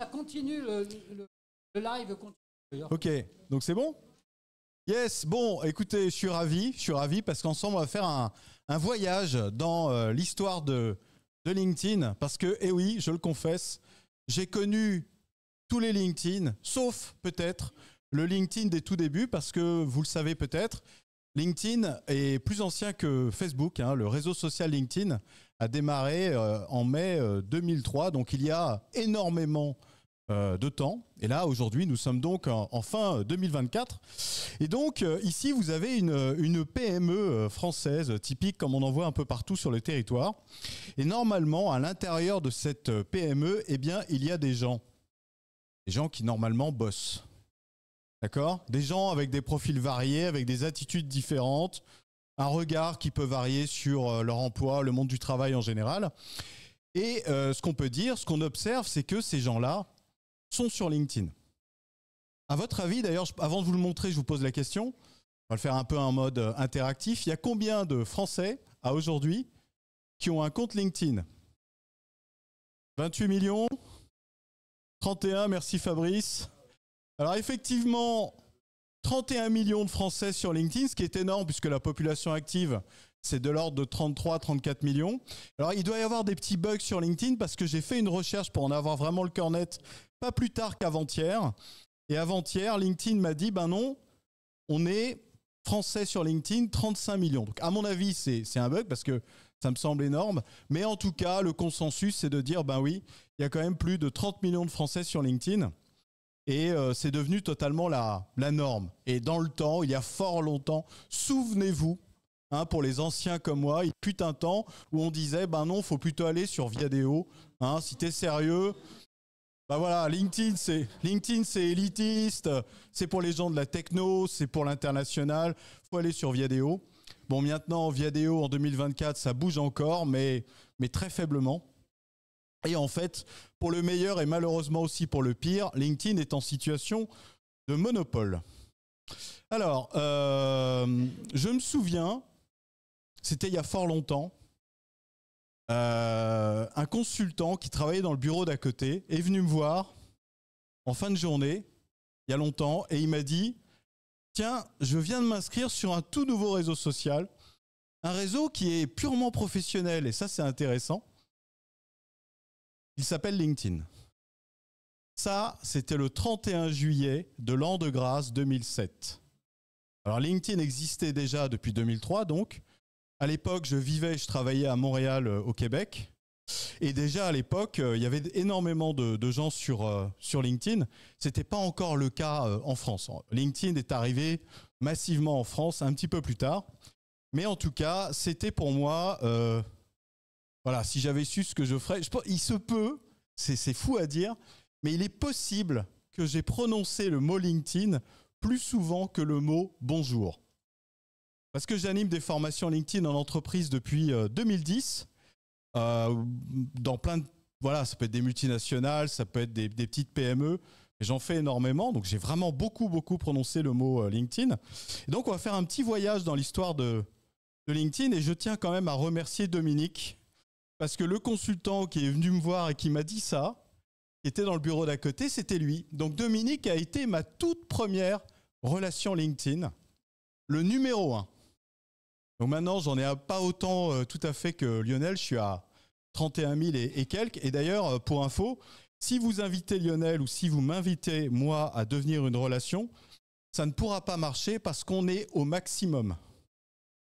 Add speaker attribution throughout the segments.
Speaker 1: Ça continue, le live continue.
Speaker 2: Ok, donc c'est bon? Yes, bon, écoutez, je suis ravi parce qu'ensemble, on va faire un voyage dans l'histoire de LinkedIn. Parce que, eh oui, je le confesse, j'ai connu tous les LinkedIn, sauf peut-être le LinkedIn des tout débuts, parce que vous le savez peut-être, LinkedIn est plus ancien que Facebook. Le réseau social LinkedIn a démarré en mai 2003, donc il y a énormément de temps. Et là, aujourd'hui, nous sommes donc en fin 2024. Et donc, ici, vous avez une PME française typique, comme on en voit un peu partout sur le territoire. Et normalement, à l'intérieur de cette PME, eh bien, il y a des gens qui normalement bossent. D'accord ? Des gens avec des profils variés, avec des attitudes différentes, un regard qui peut varier sur leur emploi, le monde du travail en général. Et ce qu'on peut dire, ce qu'on observe, c'est que ces gens-là sont sur LinkedIn. À votre avis, d'ailleurs, avant de vous le montrer, je vous pose la question. On va le faire un peu en mode interactif. Il y a combien de Français, à aujourd'hui, qui ont un compte LinkedIn ? 28 millions ? 31, merci Fabrice. Alors effectivement, 31 millions de Français sur LinkedIn, ce qui est énorme puisque la population active, c'est de l'ordre de 33-34 millions. Alors il doit y avoir des petits bugs sur LinkedIn parce que j'ai fait une recherche pour en avoir vraiment le cœur net, pas plus tard qu'avant-hier. Et avant-hier, LinkedIn m'a dit, ben non, on est Français sur LinkedIn, 35 millions. Donc à mon avis, c'est un bug parce que ça me semble énorme. Mais en tout cas, le consensus, c'est de dire, ben oui, il y a quand même plus de 30 millions de Français sur LinkedIn. Et c'est devenu totalement la norme. Et dans le temps, il y a fort longtemps, souvenez-vous, pour les anciens comme moi, il fut un temps où on disait, ben non, il faut plutôt aller sur Viadeo. Si t'es sérieux, ben voilà, LinkedIn c'est élitiste, c'est pour les gens de la techno, c'est pour l'international, il faut aller sur Viadeo. Bon, maintenant, Viadeo en 2024, ça bouge encore, mais très faiblement. Et en fait, pour le meilleur et malheureusement aussi pour le pire, LinkedIn est en situation de monopole. Alors, je me souviens, c'était il y a fort longtemps, un consultant qui travaillait dans le bureau d'à côté est venu me voir en fin de journée, il y a longtemps, et il m'a dit « Tiens, je viens de m'inscrire sur un tout nouveau réseau social, un réseau qui est purement professionnel, et ça c'est intéressant. Il s'appelle LinkedIn. » Ça, c'était le 31 juillet de l'an de grâce 2007. Alors LinkedIn existait déjà depuis 2003, donc. À l'époque, je travaillais à Montréal, au Québec. Et déjà à l'époque, il y avait énormément de gens sur LinkedIn. Ce n'était pas encore le cas en France. LinkedIn est arrivé massivement en France un petit peu plus tard. Mais en tout cas, c'était pour moi... voilà, si j'avais su ce que je ferais... il se peut, c'est fou à dire, mais il est possible que j'ai prononcé le mot LinkedIn plus souvent que le mot bonjour. Parce que j'anime des formations LinkedIn en entreprise depuis 2010, dans plein de... Voilà, ça peut être des multinationales, ça peut être des petites PME, mais j'en fais énormément, donc j'ai vraiment beaucoup prononcé le mot LinkedIn. Et donc on va faire un petit voyage dans l'histoire de LinkedIn, et je tiens quand même à remercier Dominique, parce que le consultant qui est venu me voir et qui m'a dit ça, qui était dans le bureau d'à côté, c'était lui. Donc Dominique a été ma toute première relation LinkedIn, le numéro 1. Donc maintenant, j'en ai pas autant tout à fait que Lionel, je suis à 31 000 et quelques. Et d'ailleurs, pour info, si vous invitez Lionel ou si vous m'invitez, moi, à devenir une relation, ça ne pourra pas marcher parce qu'on est au maximum.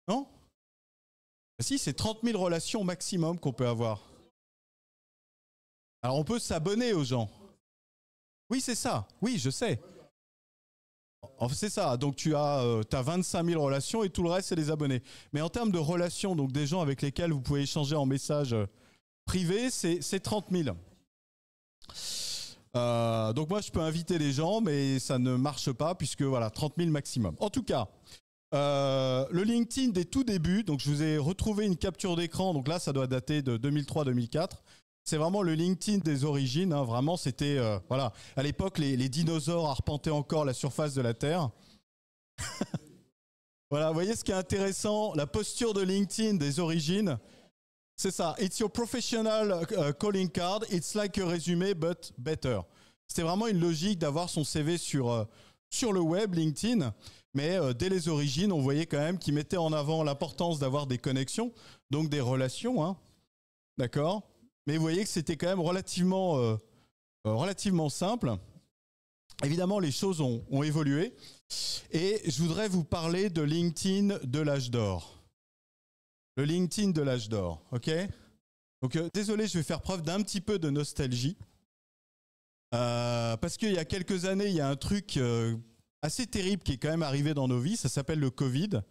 Speaker 2: Non ? Si, c'est 30 000 relations maximum qu'on peut avoir. Alors, on peut s'abonner aux gens. Oui, c'est ça. Oui, je sais. C'est ça, donc tu as 25 000 relations et tout le reste, c'est des abonnés. Mais en termes de relations, donc des gens avec lesquels vous pouvez échanger en message privé, c'est 30 000. Donc moi, je peux inviter les gens, mais ça ne marche pas puisque voilà, 30 000 maximum. En tout cas, le LinkedIn des tout débuts, donc je vous ai retrouvé une capture d'écran, donc là, ça doit dater de 2003-2004. C'est vraiment le LinkedIn des origines, vraiment c'était, voilà, à l'époque les dinosaures arpentaient encore la surface de la Terre. Voilà, vous voyez ce qui est intéressant, la posture de LinkedIn des origines, c'est ça, it's your professional calling card, it's like a résumé but better. C'était vraiment une logique d'avoir son CV sur le web, LinkedIn. Mais dès les origines, on voyait quand même qu'ils mettaient en avant l'importance d'avoir des connexions, donc des relations, hein. D'accord? Mais vous voyez que c'était quand même relativement simple. Évidemment, les choses ont évolué. Et je voudrais vous parler de LinkedIn de l'âge d'or. Le LinkedIn de l'âge d'or, ok? Donc, désolé, je vais faire preuve d'un petit peu de nostalgie. Parce qu'il y a quelques années, il y a un truc assez terrible qui est quand même arrivé dans nos vies. Ça s'appelle le Covid.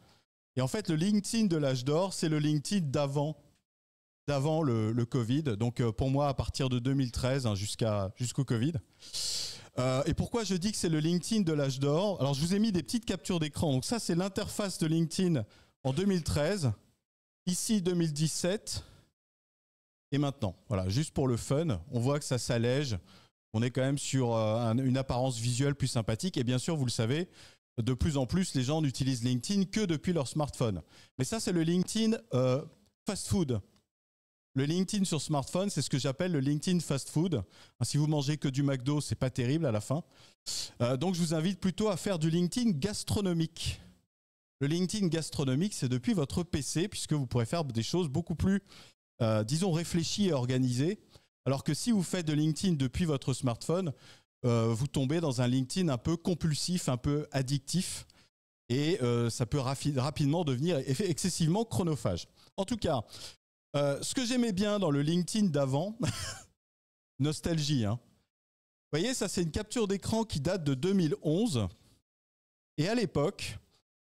Speaker 2: Et en fait, le LinkedIn de l'âge d'or, c'est le LinkedIn d'avant le Covid. Donc, pour moi, à partir de 2013 hein, jusqu'au Covid. Et pourquoi je dis que c'est le LinkedIn de l'âge d'or? Alors, je vous ai mis des petites captures d'écran. Donc, ça, c'est l'interface de LinkedIn en 2013. Ici, 2017. Et maintenant. Voilà, juste pour le fun. On voit que ça s'allège. On est quand même sur une apparence visuelle plus sympathique. Et bien sûr, vous le savez, de plus en plus, les gens n'utilisent LinkedIn que depuis leur smartphone. Mais ça, c'est le LinkedIn fast-food. Le LinkedIn sur smartphone, c'est ce que j'appelle le LinkedIn fast-food. Si vous mangez que du McDo, c'est pas terrible à la fin. Donc, je vous invite plutôt à faire du LinkedIn gastronomique. Le LinkedIn gastronomique, c'est depuis votre PC, puisque vous pourrez faire des choses beaucoup plus, disons, réfléchies et organisées. Alors que si vous faites de LinkedIn depuis votre smartphone, vous tombez dans un LinkedIn un peu compulsif, un peu addictif, et ça peut rapidement devenir excessivement chronophage. En tout cas, ce que j'aimais bien dans le LinkedIn d'avant, nostalgie, hein. Vous voyez, ça c'est une capture d'écran qui date de 2011, et à l'époque,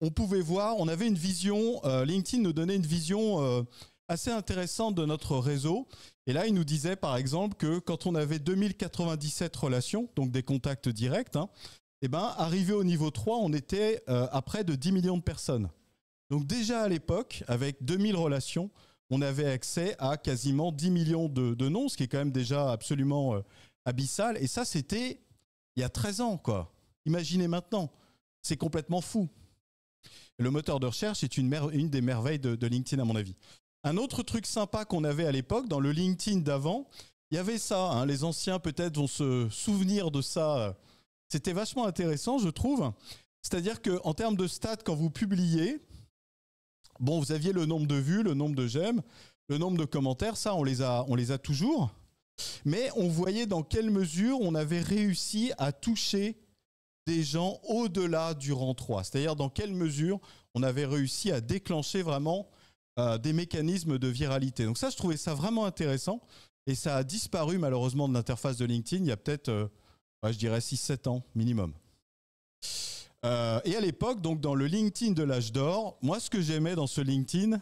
Speaker 2: on pouvait voir, on avait une vision, LinkedIn nous donnait une vision assez intéressante de notre réseau. Et là, il nous disait par exemple que quand on avait 2097 relations, donc des contacts directs, hein, eh ben, arrivé au niveau 3, on était à près de 10 millions de personnes. Donc déjà à l'époque, avec 2000 relations, on avait accès à quasiment 10 millions de noms, ce qui est quand même déjà absolument abyssal. Et ça, c'était il y a 13 ans, quoi. Imaginez maintenant. C'est complètement fou. Le moteur de recherche est une des merveilles de LinkedIn, à mon avis. Un autre truc sympa qu'on avait à l'époque, dans le LinkedIn d'avant, il y avait ça. Hein, les anciens, peut-être, vont se souvenir de ça. C'était vachement intéressant, je trouve. C'est-à-dire qu'en termes de stats, quand vous publiez, bon, vous aviez le nombre de vues, le nombre de j'aime, le nombre de commentaires. Ça, on les a toujours. Mais on voyait dans quelle mesure on avait réussi à toucher des gens au-delà du rang 3. C'est-à-dire dans quelle mesure on avait réussi à déclencher vraiment des mécanismes de viralité. Donc ça, je trouvais ça vraiment intéressant. Et ça a disparu malheureusement de l'interface de LinkedIn il y a peut-être, je dirais 6-7 ans minimum. Et à l'époque, donc dans le LinkedIn de l'âge d'or, moi ce que j'aimais dans ce LinkedIn,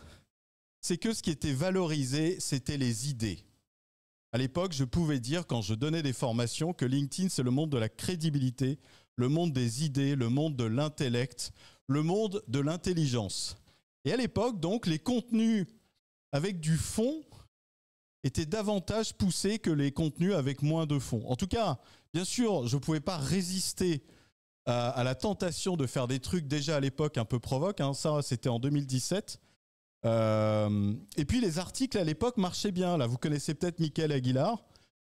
Speaker 2: c'est que ce qui était valorisé, c'était les idées. À l'époque, je pouvais dire, quand je donnais des formations, que LinkedIn, c'est le monde de la crédibilité, le monde des idées, le monde de l'intellect, le monde de l'intelligence. Et à l'époque, donc, les contenus avec du fond étaient davantage poussés que les contenus avec moins de fond. En tout cas, bien sûr, je ne pouvais pas résister à la tentation de faire des trucs déjà à l'époque un peu provoques. Hein. Ça, c'était en 2017. Et puis, les articles à l'époque marchaient bien. Là, vous connaissez peut-être Michael Aguilar,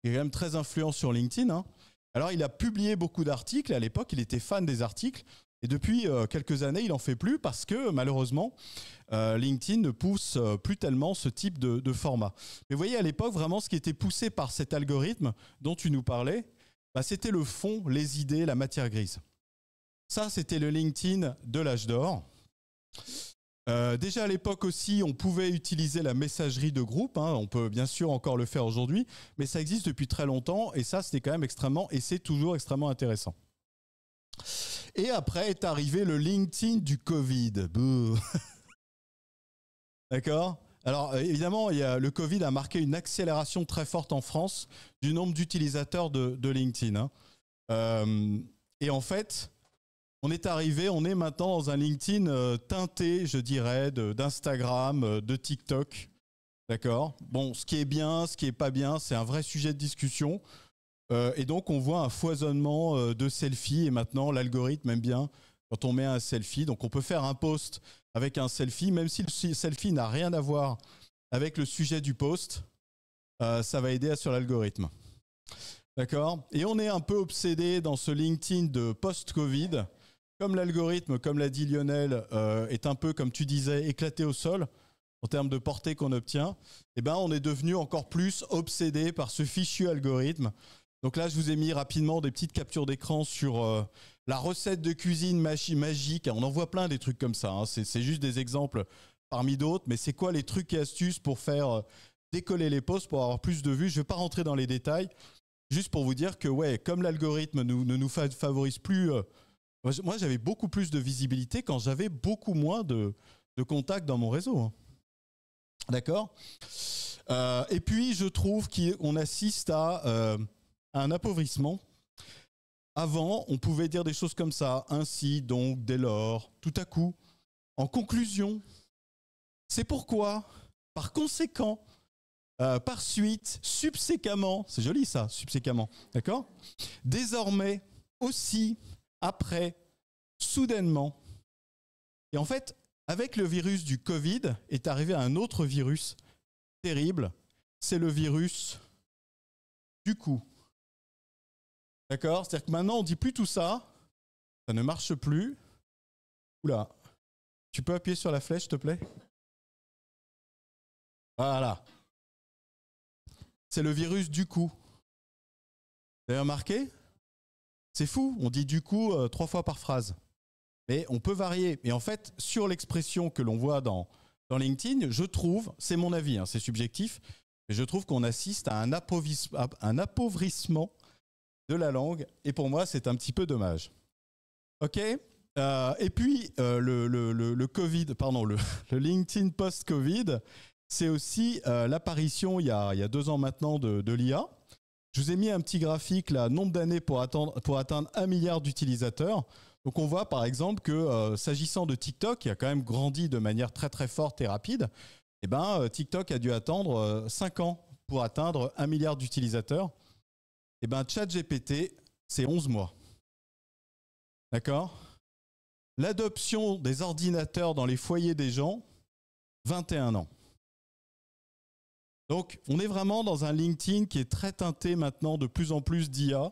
Speaker 2: qui est quand même très influent sur LinkedIn. Hein. Alors, il a publié beaucoup d'articles. À l'époque, il était fan des articles. Et depuis quelques années, il n'en fait plus parce que malheureusement, LinkedIn ne pousse plus tellement ce type de format. Mais vous voyez, à l'époque, vraiment, ce qui était poussé par cet algorithme dont tu nous parlais, bah, c'était le fond, les idées, la matière grise. Ça, c'était le LinkedIn de l'âge d'or. Déjà à l'époque aussi, on pouvait utiliser la messagerie de groupe. Hein. On peut bien sûr encore le faire aujourd'hui, mais ça existe depuis très longtemps et ça, c'était quand même extrêmement, et c'est toujours extrêmement intéressant. Et après est arrivé le LinkedIn du Covid. D'accord ? Alors évidemment, le Covid a marqué une accélération très forte en France du nombre d'utilisateurs de LinkedIn. Hein. Et en fait, on est maintenant dans un LinkedIn teinté, je dirais, d'Instagram, de TikTok. D'accord ? Bon, ce qui est bien, ce qui est pas bien, c'est un vrai sujet de discussion. Et donc, on voit un foisonnement de selfies. Et maintenant, l'algorithme aime bien quand on met un selfie. Donc, on peut faire un post avec un selfie, même si le selfie n'a rien à voir avec le sujet du post. Ça va aider sur l'algorithme. D'accord? Et on est un peu obsédé dans ce LinkedIn de post-Covid. Comme l'algorithme, comme l'a dit Lionel, est un peu, comme tu disais, éclaté au sol en termes de portée qu'on obtient, eh ben, on est devenu encore plus obsédé par ce fichu algorithme. Donc là, je vous ai mis rapidement des petites captures d'écran sur la recette de cuisine magique. On en voit plein des trucs comme ça, hein. C'est juste des exemples parmi d'autres. Mais c'est quoi les trucs et astuces pour faire décoller les posts, pour avoir plus de vues? Je ne vais pas rentrer dans les détails. Juste pour vous dire que, ouais, comme l'algorithme ne nous favorise plus... moi, j'avais beaucoup plus de visibilité quand j'avais beaucoup moins de contacts dans mon réseau, hein. D'accord? Et puis, je trouve qu'on assiste à un appauvrissement. Avant, on pouvait dire des choses comme ça. Ainsi, donc, dès lors, tout à coup, en conclusion, c'est pourquoi, par conséquent, par suite, subséquemment, c'est joli ça, subséquemment, d'accord? Désormais, aussi, après, soudainement. Et en fait, avec le virus du Covid, est arrivé un autre virus terrible, c'est le virus du coup. D'accord? C'est-à-dire que maintenant, on ne dit plus tout ça, ça ne marche plus. Oula, tu peux appuyer sur la flèche, s'il te plaît? Voilà. C'est le virus du coup. Vous avez remarqué? C'est fou, on dit du coup 3 fois par phrase. Mais on peut varier. Et en fait, sur l'expression que l'on voit dans LinkedIn, je trouve, c'est mon avis, hein, c'est subjectif, mais je trouve qu'on assiste à un appauvrissement de la langue. Et pour moi, c'est un petit peu dommage. OK? Et puis, le Covid, pardon, le LinkedIn post-Covid, c'est aussi l'apparition, il y a 2 ans maintenant, de l'IA. Je vous ai mis un petit graphique, là, nombre d'années pour atteindre 1 milliard d'utilisateurs. Donc on voit par exemple que s'agissant de TikTok, qui a quand même grandi de manière très très forte et rapide, eh ben, TikTok a dû attendre 5 ans pour atteindre 1 milliard d'utilisateurs. Eh ben, ChatGPT, c'est 11 mois. D'accord? L'adoption des ordinateurs dans les foyers des gens, 21 ans. Donc on est vraiment dans un LinkedIn qui est très teinté maintenant de plus en plus d'IA.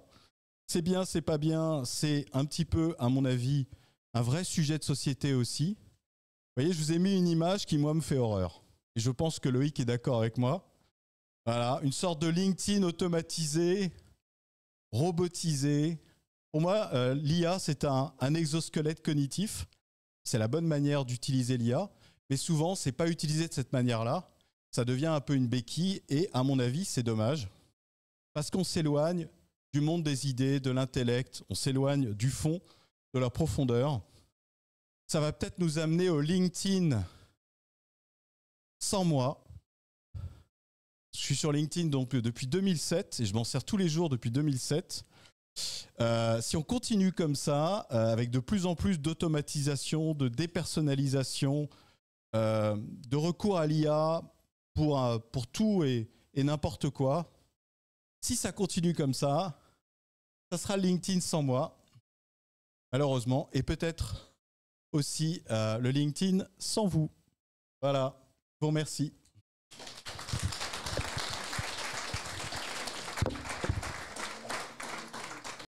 Speaker 2: C'est bien, c'est pas bien, c'est un petit peu, à mon avis, un vrai sujet de société aussi. Vous voyez, je vous ai mis une image qui, moi, me fait horreur. Et je pense que Loïc est d'accord avec moi. Voilà, une sorte de LinkedIn automatisé, robotisé. Pour moi, l'IA, c'est un exosquelette cognitif. C'est la bonne manière d'utiliser l'IA. Mais souvent, ce n'est pas utilisé de cette manière-là. Ça devient un peu une béquille. Et à mon avis, c'est dommage. Parce qu'on s'éloigne du monde des idées, de l'intellect, on s'éloigne du fond, de la profondeur. Ça va peut-être nous amener au LinkedIn sans moi. Je suis sur LinkedIn donc depuis 2007 et je m'en sers tous les jours depuis 2007. Si on continue comme ça, avec de plus en plus d'automatisation, de dépersonnalisation, de recours à l'IA pour tout et n'importe quoi, si ça continue comme ça sera LinkedIn sans moi, malheureusement, et peut-être aussi le LinkedIn sans vous. Voilà, je vous remercie.